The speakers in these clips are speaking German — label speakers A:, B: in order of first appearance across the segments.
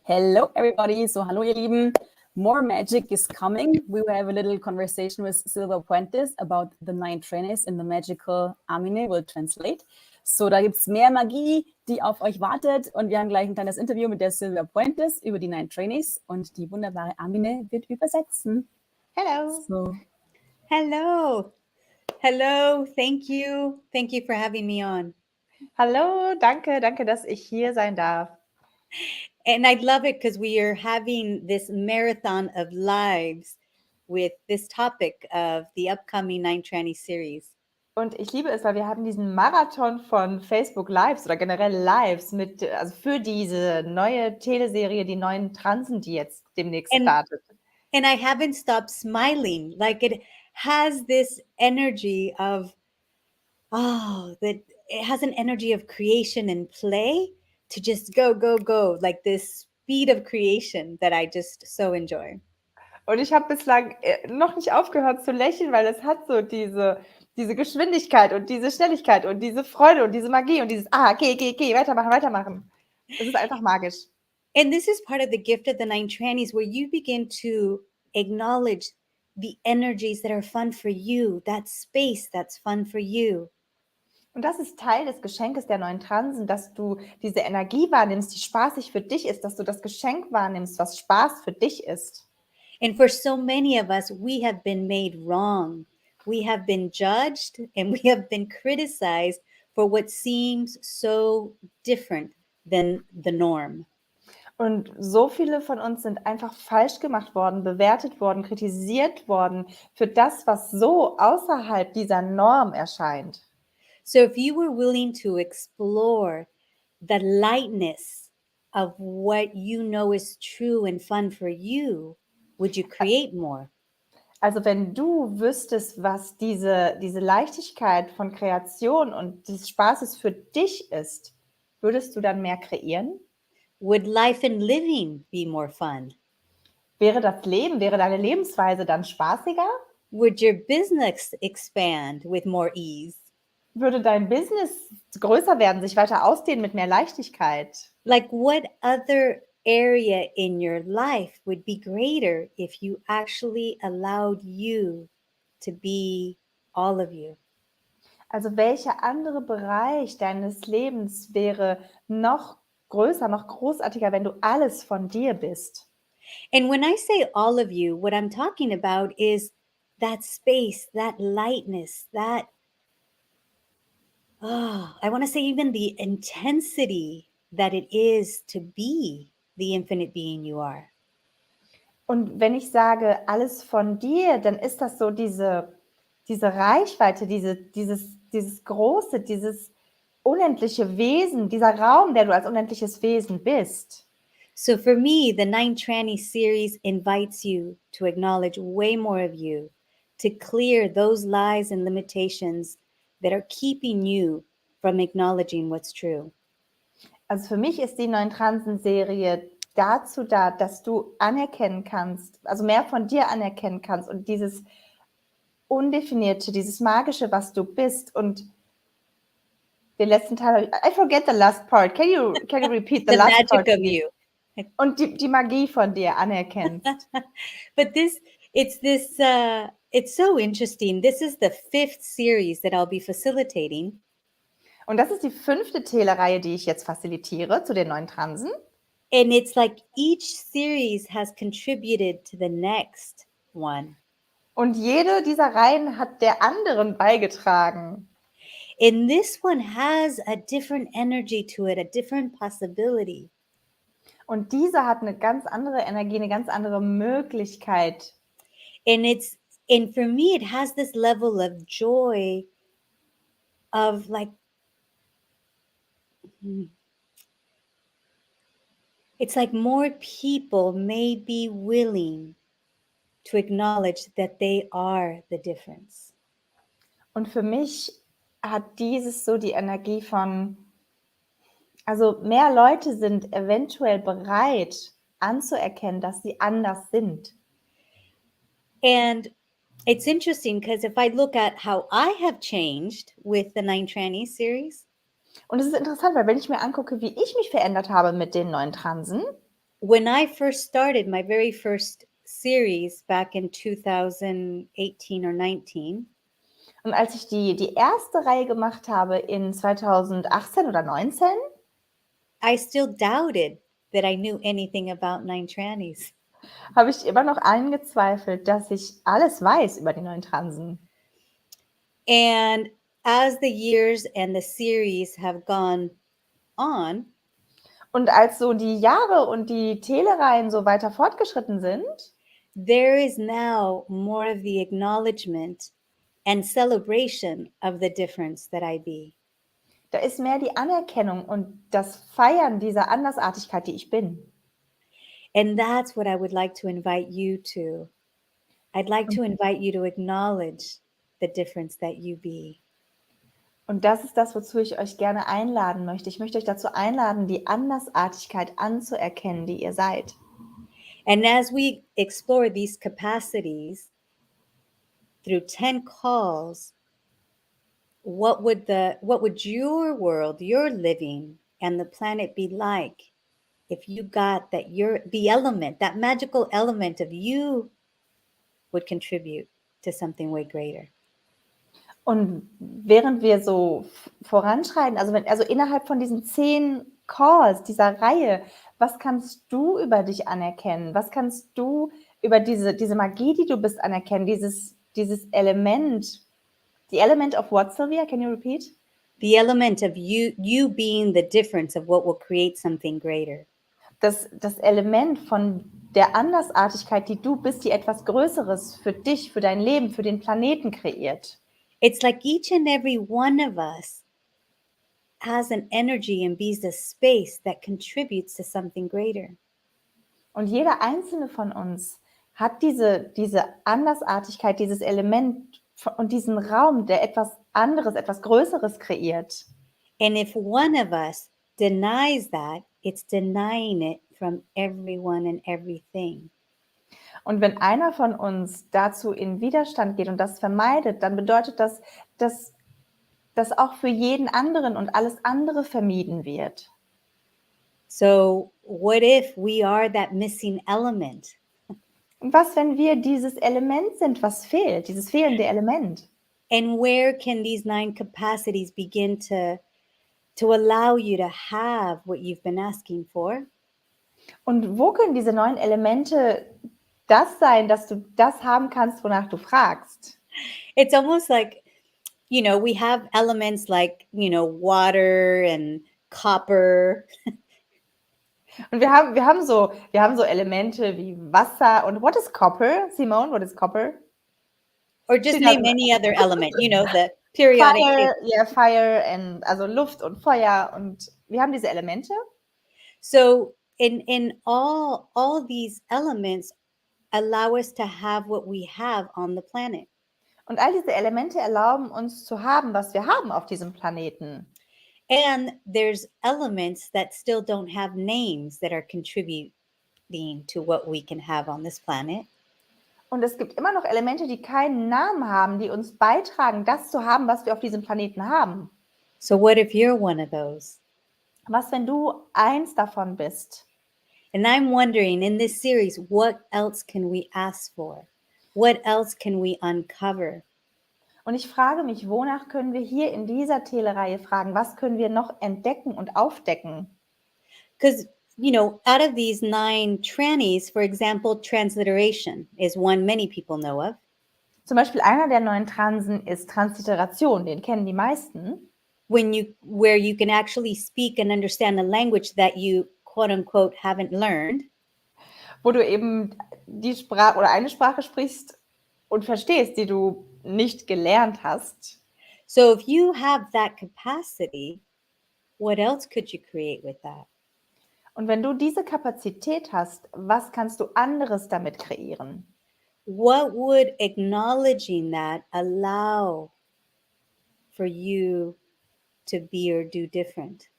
A: Hello, everybody. So, hallo, ihr Lieben. More magic is coming. We will have a little conversation with Silva Puentes about the 9 Trannies in the magical Amine will translate. So, da gibt es mehr Magie, die auf euch wartet. Und wir haben gleich ein kleines Interview mit der Silva Puentes über die 9 Trannies. Und die wunderbare Amine wird übersetzen.
B: Hello.
A: So.
B: Hello. Hello. Thank you. Thank you for having me on.
C: Hallo, danke, dass ich hier sein darf.
B: And I love it because we are having this marathon of lives with this topic of the upcoming 9 Trannies series.
C: Und ich liebe es, weil wir haben diesen Marathon von Facebook Lives oder generell Lives also für diese neue Teleserie, die neuen Transen, die jetzt demnächst startet.
B: And I haven't stopped smiling. Like it has this energy of, that it has an energy of creation and play to just go, go, go. Like this speed of creation that I just so enjoy.
C: Und ich habe bislang noch nicht aufgehört zu lächeln, weil es hat so diese Geschwindigkeit und diese Schnelligkeit und diese Freude und diese Magie und dieses geh, weitermachen. Es ist einfach magisch.
B: And this is part of the gift of the 9 Trannies, where you begin to acknowledge the energies that are fun for you, that space that's fun for you.
C: Und das ist Teil des Geschenkes der 9 Transen, dass du diese Energie wahrnimmst, die spaßig für dich ist, dass du das Geschenk wahrnimmst, was Spaß für dich ist.
B: And for so many of us, we have been made wrong. We have been judged and we have been criticized for what seems so different than the norm.
C: Und so viele von uns sind einfach falsch gemacht worden, bewertet worden, kritisiert worden für das, was so außerhalb dieser Norm erscheint.
B: So if you were willing to explore the lightness of what you know is true and fun for you, would you create more?
C: Also wenn du wüsstest, was diese Leichtigkeit von Kreation und des Spaßes für dich ist, würdest du dann mehr kreieren?
B: Would life and living be more fun?
C: Wäre deine Lebensweise dann spaßiger?
B: Would your business expand with more ease?
C: Würde dein Business größer werden, sich weiter ausdehnen mit mehr Leichtigkeit?
B: Like what other area in your life would be greater if you actually allowed you to be all of you?
C: Also welcher andere Bereich deines Lebens wäre noch größer, noch großartiger, wenn du alles von dir bist?
B: And when I say all of you, what I'm talking about is that space, that lightness, that, I want to say even the intensity that it is to be the infinite being you are.
C: Und wenn ich sage, alles von dir, dann ist das so diese Reichweite, dieses große, dieses unendliche Wesen, dieser Raum, der du als unendliches Wesen bist.
B: So for me, the 9 Trannies series invites you to acknowledge way more of you, to clear those lies and limitations that are keeping you from acknowledging what's true.
C: Also für mich ist die 9 Transen-Serie dazu da, dass du anerkennen kannst, also mehr von dir anerkennen kannst und dieses Undefinierte, dieses Magische, was du bist. Und den letzten Teil, I forget the last part. Can you repeat the last part?
B: The magic of you.
C: Und die Magie von dir anerkennst.
B: But it's so interesting. This is the 5th series that I'll be facilitating.
C: Und das ist die 5. Telereihe, die ich jetzt facilitiere zu den 9 Transen.
B: And it's like each series has contributed to the next one.
C: Und jede dieser Reihen hat der anderen beigetragen.
B: And this one has a different energy to it, a different possibility.
C: Und diese hat eine ganz andere Energie, eine ganz andere Möglichkeit.
B: And for me, it has this level of joy of like, it's like more people may be willing to acknowledge that they are the difference.
C: Und für mich hat dieses so die Energie von, also mehr Leute sind eventuell bereit anzuerkennen, dass sie anders sind.
B: And it's interesting because if I look at how I have changed with the 9 Trannies series.
C: Und es ist interessant, weil wenn ich mir angucke, wie ich mich verändert habe mit den 9 Transen.
B: when I first started my very first series back in 2018 or 19,
C: Und als ich die erste Reihe gemacht habe in 2018 oder 19,
B: I still doubted that I knew anything about nine trannies.
C: habe ich immer noch angezweifelt, dass ich alles weiß über die neuen Transen.
B: And as the years and the series have gone on,
C: Und als so die Jahre und die Telereihen so weiter fortgeschritten sind,
B: there is now more of the acknowledgement and celebration of the difference that I be.
C: da ist mehr die Anerkennung und das Feiern dieser Andersartigkeit, die ich bin.
B: And that's what I would like to invite you to. I'd like to invite you to acknowledge the difference that you be.
C: Und das ist das, wozu ich euch gerne einladen möchte. Ich möchte euch dazu einladen, die Andersartigkeit anzuerkennen, die ihr seid.
B: And as we explore these capacities through 10 calls, what would your world, your living, and the planet be like if you got that the element, that magical element of you would contribute to something way greater?
C: Und während wir so voranschreiten, also innerhalb von diesen 10 Calls, dieser Reihe, was kannst du über dich anerkennen? Was kannst du über diese Magie, die du bist, anerkennen? Dieses Element, the element of what, Sylvia? Can you repeat?
B: The element of you being the difference of what will create something greater.
C: Das Element von der Andersartigkeit, die du bist, die etwas Größeres für dich, für dein Leben, für den Planeten kreiert.
B: It's like each and every one of us has an energy and bees a space that contributes to something greater.
C: Und jeder einzelne von uns hat diese Andersartigkeit, dieses Element und diesen Raum, der etwas anderes, etwas Größeres kreiert.
B: And if one of us denies that, it's denying it from everyone and everything.
C: Und wenn einer von uns dazu in Widerstand geht und das vermeidet, dann bedeutet das, dass das auch für jeden anderen und alles andere vermieden wird.
B: So what if we are that missing element?
C: Und was, wenn wir dieses Element sind, was fehlt, dieses fehlende Element?
B: And where can these 9 capacities begin to allow you to have what you've been asking for?
C: Und wo können diese 9 Elemente das sein, dass du das haben kannst, wonach du fragst?
B: It's almost like, we have elements like, water and copper.
C: Und wir haben so Elemente wie Wasser und what is copper? Simone, what is copper?
B: Or just name any other element, the periodic.
C: Fire and also Luft und Feuer und wir haben diese Elemente.
B: So in all these elements allow us to have what we have on the planet.
C: Und all diese Elemente erlauben uns zu haben, was wir haben auf diesem Planeten.
B: And there's elements that still don't have names that are contributing to what we can have on this planet.
C: Und es gibt immer noch Elemente, die keinen Namen haben, die uns beitragen, das zu haben, was wir auf diesem Planeten haben.
B: So what if you're one of those?
C: Was, wenn du eins davon bist?
B: And I'm wondering in this series, what else can we ask for? What else can we uncover?
C: Und ich frage mich, wonach können wir hier in dieser Telereihe fragen? Was können wir noch entdecken und aufdecken?
B: Because, out of these 9 trannies, for example, transliteration is one many people know of.
C: Zum Beispiel einer der 9 Transen ist Transliteration, den kennen die meisten.
B: Where you can actually speak and understand a language that you, quote unquote, haven't learned.
C: Wo du eben die Sprache oder eine Sprache sprichst und verstehst, die du nicht gelernt hast.
B: So if you have that capacity, what else could you create with that?
C: Und wenn du diese Kapazität hast, was kannst du anderes damit kreieren?
B: What would acknowledging that allow for you to be or do different?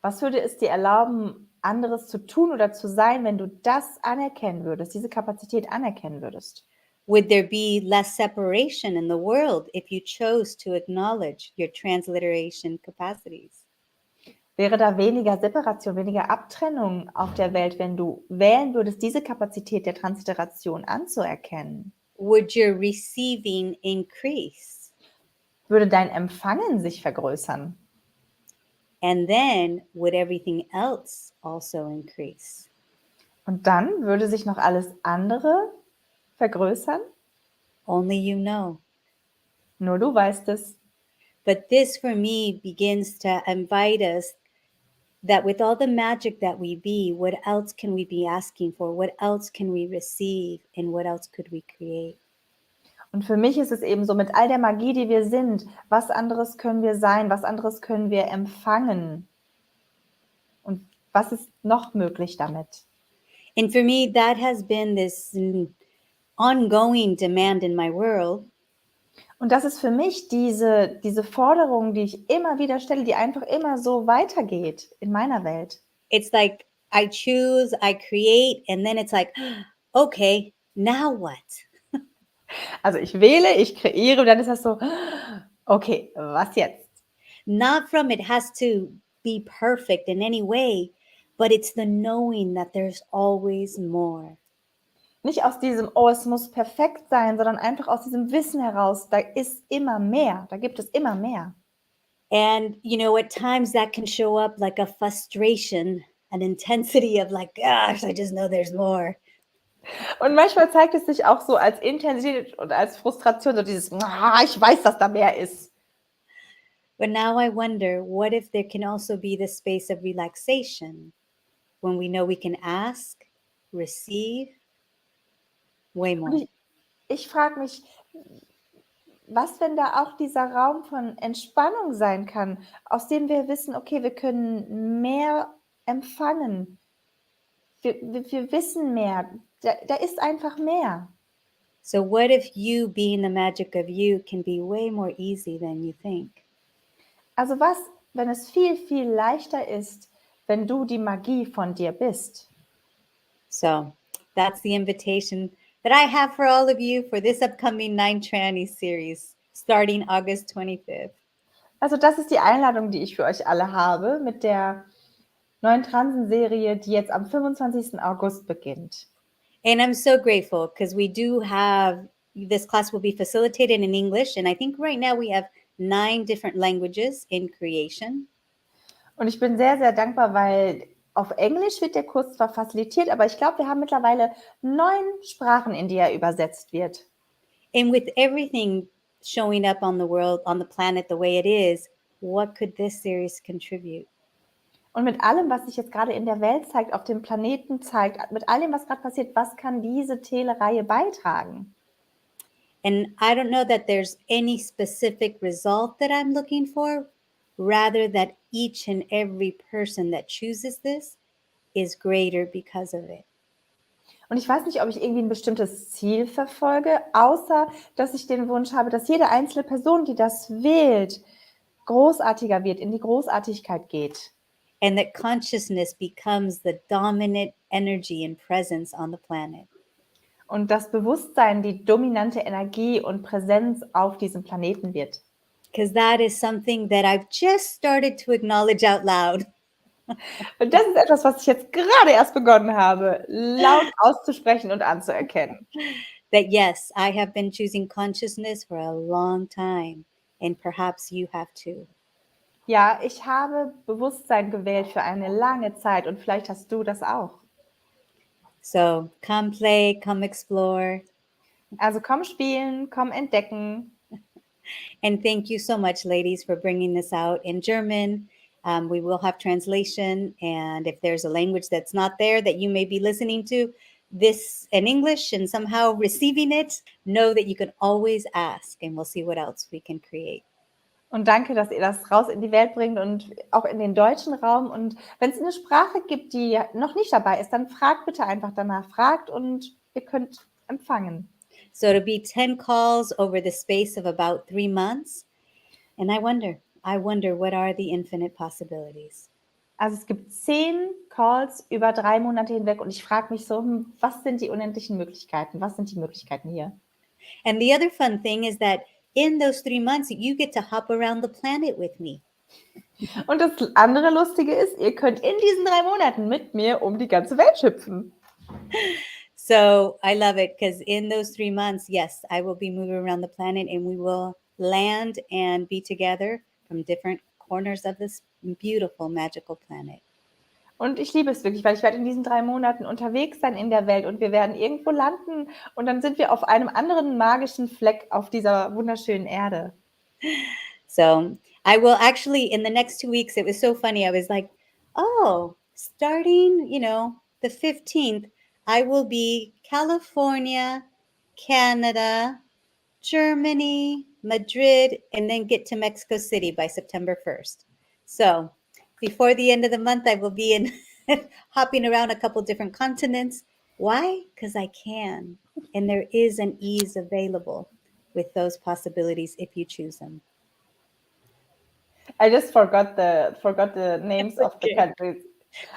C: Was würde es dir erlauben, anderes zu tun oder zu sein, wenn du das anerkennen würdest, diese Kapazität anerkennen würdest?
B: Would there be less separation in the world if you chose to acknowledge your transliteration capacities?
C: Wäre da weniger Separation, weniger Abtrennung auf der Welt, wenn du wählen würdest, diese Kapazität der Transliteration anzuerkennen?
B: Would your receiving increase?
C: Würde dein Empfangen sich vergrößern?
B: And then would everything else also increase?
C: Und dann würde sich noch alles andere vergrößern?
B: Only you know.
C: Nur du weißt es.
B: But this for me begins to invite us that with all the magic that we be, what else can we be asking for? What else can we receive? And what else could we create?
C: Und für mich ist es eben so, mit all der Magie, die wir sind, was anderes können wir sein, was anderes können wir empfangen? Und was ist noch möglich damit?
B: And for me, that has been this ongoing demand in my world.
C: Und das ist für mich diese Forderung, die ich immer wieder stelle, die einfach immer so weitergeht in meiner Welt.
B: It's like I choose, I create, and then it's like, okay, now what?
C: Also ich wähle, ich kreiere und dann ist das so, okay, was jetzt?
B: Not from it has to be perfect in any way, but it's the knowing that there's always more.
C: Nicht aus diesem, oh, es muss perfekt sein, sondern einfach aus diesem Wissen heraus, da ist immer mehr, da gibt es immer mehr.
B: And, you know, at times that can show up like a frustration, an intensity of like, gosh, I just know there's more.
C: Und manchmal zeigt es sich auch so als Intensität und als Frustration, so dieses, ich weiß, dass da mehr ist.
B: But now I wonder, what if there can also be the space of relaxation when we know we can ask, receive way more?
C: Und ich frage mich, was, wenn da auch dieser Raum von Entspannung sein kann, aus dem wir wissen, okay, wir können mehr empfangen. Wir wissen mehr. Da ist einfach mehr.
B: So what if you being the magic of you can be way more easy than you think?
C: Also was, wenn es viel, viel leichter ist, wenn du die Magie von dir bist?
B: So that's the invitation that I have for all of you for this upcoming 9 Trannies series starting August 25th.
C: Also das ist die Einladung, die ich für euch alle habe mit der neuen Transen-Serie, die jetzt am 25. August beginnt.
B: And I'm so grateful because we do have this class will be facilitated in English. And I think right now we have 9 different languages in creation.
C: Und ich bin sehr, sehr dankbar, weil auf Englisch wird der Kurs zwar facilitiert, aber ich glaube, wir haben mittlerweile 9 Sprachen, in die er übersetzt wird.
B: And with everything showing up on the world, on the planet the way it is, what could this series contribute?
C: Und mit allem, was sich jetzt gerade in der Welt zeigt, auf dem Planeten zeigt, mit allem, was gerade passiert, was kann diese Telereihe beitragen?
B: And I don't know that there's any specific result that I'm looking for, rather that each and every person that chooses this is greater because of it.
C: Und ich weiß nicht, ob ich irgendwie ein bestimmtes Ziel verfolge, außer dass ich den Wunsch habe, dass jede einzelne Person, die das wählt, großartiger wird, in die Großartigkeit geht.
B: And that consciousness becomes the dominant energy and presence on the planet.
C: Und das Bewusstsein die dominante Energie und Präsenz auf diesem Planeten wird.
B: Because that is something that I've just started to acknowledge out loud.
C: Und das ist etwas, was ich jetzt gerade erst begonnen habe, laut auszusprechen und anzuerkennen.
B: That yes, I have been choosing consciousness for a long time, and perhaps you have too.
C: Ja, ich habe Bewusstsein gewählt für eine lange Zeit und vielleicht hast du das auch.
B: So come play, come explore.
C: Also komm spielen, komm entdecken.
B: And thank you so much, ladies, for bringing this out in German. We will have translation. And if there's a language that's not there that you may be listening to this in English and somehow receiving it, know that you can always ask and we'll see what else we can create.
C: Und danke, dass ihr das raus in die Welt bringt und auch in den deutschen Raum. Und wenn es eine Sprache gibt, die noch nicht dabei ist, dann fragt bitte einfach danach. Fragt und ihr könnt empfangen.
B: So it'll be 10 calls over the space of about 3 months. And I wonder what are the infinite possibilities?
C: Also es gibt 10 Calls über 3 Monate hinweg und ich frage mich so, was sind die unendlichen Möglichkeiten? Was sind die Möglichkeiten hier?
B: And the other fun thing is that in those 3 months, you get to hop around the planet with me.
C: Und das andere Lustige ist, ihr könnt in diesen 3 Monaten mit mir um die ganze Welt hüpfen.
B: So I love it because in those 3 months, yes, I will be moving around the planet and we will land and be together from different corners of this beautiful, magical planet.
C: Und ich liebe es wirklich, weil ich werde in diesen 3 Monaten unterwegs sein in der Welt und wir werden irgendwo landen und dann sind wir auf einem anderen magischen Fleck auf dieser wunderschönen Erde.
B: So I will actually, in the next 2 weeks, it was so funny. I was like, oh, starting, the 15th, I will be California, Canada, Germany, Madrid, and then get to Mexico City by September 1st. So before the end of the month, I will be in hopping around a couple different continents. Why? Because I can. And there is an ease available with those possibilities if you choose them.
C: I just forgot the names of the
B: Okay.
C: countries.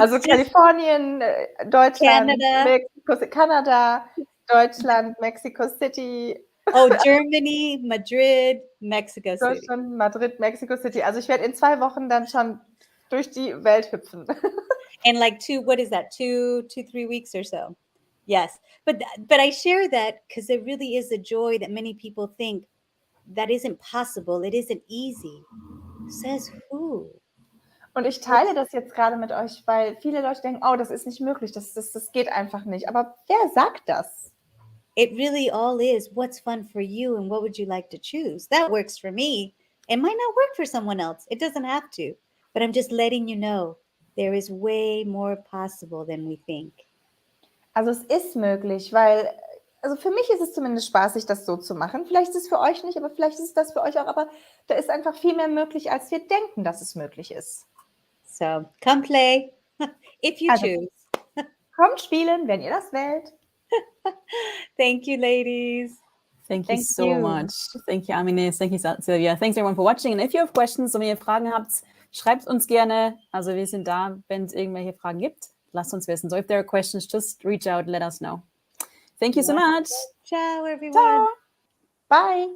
C: Also Kalifornien, Deutschland,
B: Canada.
C: Kanada, Deutschland, Mexico City.
B: Oh, Germany, Madrid, Mexico City.
C: Deutschland, Madrid, Mexico City. Also ich werde in 2 Wochen dann schon durch die Welt hüpfen.
B: And like 3 weeks or so. Yes. But I share that because there really is a joy that many people think that isn't possible. It isn't easy. Says who?
C: Und ich teile das jetzt gerade mit euch, weil viele Leute denken, oh, das ist nicht möglich, das geht einfach nicht. Aber wer sagt das?
B: It really all is what's fun for you and what would you like to choose? That works for me. It might not work for someone else. It doesn't have to. But I'm just letting you know there is way more possible than we think.
C: Also es ist möglich, weil, also für mich ist es zumindest spaßig, das so zu machen. Vielleicht ist es für euch nicht, aber vielleicht ist es das für euch auch. Aber da ist einfach viel mehr möglich, als wir denken, dass es möglich ist.
B: So come play if you choose.
C: Kommt spielen, wenn ihr das wählt.
B: Thank you, ladies.
A: Thank you so much. Thank you, Amine. Thank you, Silvia. Thanks everyone for watching. And if you have questions, wenn ihr Fragen habt, schreibt uns gerne. Also wir sind da, wenn es irgendwelche Fragen gibt. Lasst uns wissen. So if there are questions, just reach out, let us know. Thank you so much.
B: Ciao, everyone.
C: Ciao. Bye.